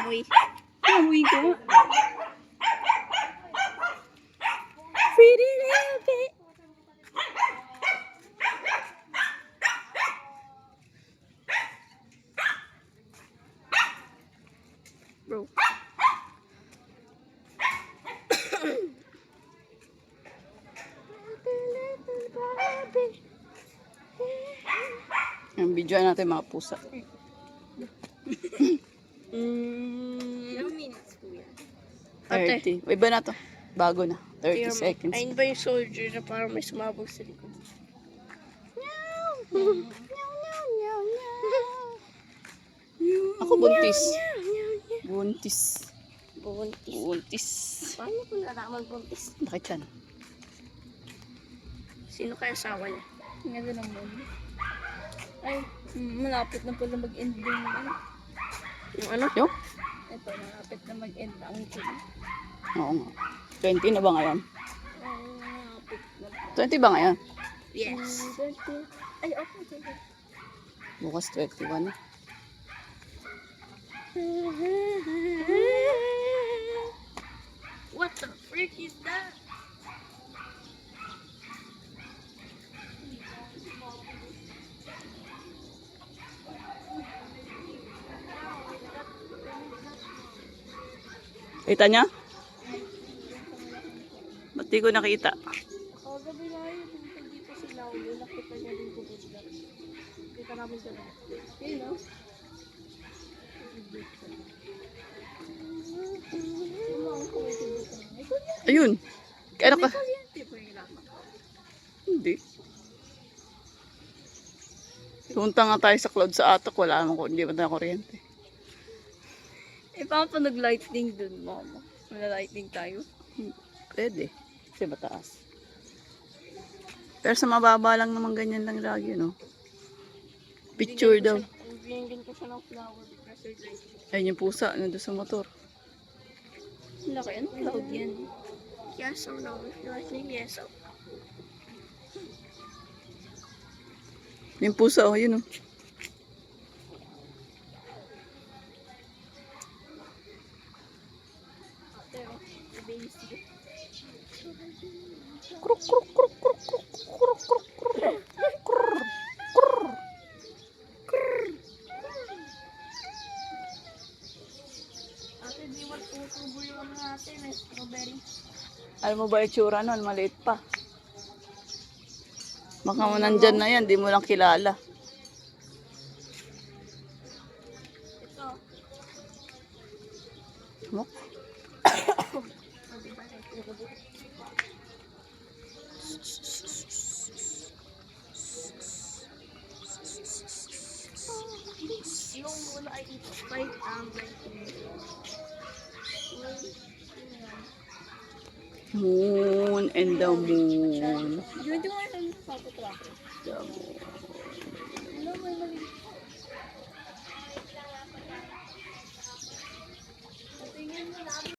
amoy. Amoy ko. Pretty little bit. Bro. Yung video natin mga pusa. Ilang minutes po yan? 30. Iba na to. Bago na. 30 seconds. Ayun ba yung soldier na parang may sumabog sa likod? Ako buntis. Buntis. Buntis. Buntis. Paano ko nalaman buntis? Bakit yan? Sino kaya asawa niya? Nga doon ang muna. Ay, malapit na pala mag-end yung ano. Yung ano? Yo? Ito, malapit na mag-end ang film. Oo nga. 20 na ba ngayon? Ay, malapit na. 20 ba ngayon? Yes. 20. Ay, okay. Bukas 21 na. What the frick is that? Kita niya? Ba't di ko nakita? Kagabi na yun, hindi pa sila ulo. Nakita niya din po sila. Kita namin sila. Yun, no? Ayun. Kaya ka? Kuryente po yung lamang. Hindi. Punta nga tayo sa cloud sa atok. Wala naman ko. Hindi ba na kuryente? Eh, paano pa nag-lightning dun, mama? Wala-lightning tayo. Pwede. Kasi mataas. Pero sa mababa lang naman ganyan lang lagi, no? Picture daw. Binigyan ko siya ng flower. Kasi lightning. Ayun yung pusa. Nandun sa motor. Laki, ano cloud yan? Yes or no? Lightning, yes or Yung pusa, oh, yun, oh. Pero, basic. Kruk, kruk, kruk, kruk, kruk, kruk, kruk, kruk, kruk, kruk. Ate, di mo tutubo yung ano natin, eh, strawberry. Alam mo ba itsura nun? Maliit pa. Baka mo nandyan na yan. Di mo lang kilala. Ito. Mo? yung muna ay ito. 5 Moon and the moon. Yun yung ano sa patrapo. The moon. Ano, may mali. Tingin mo na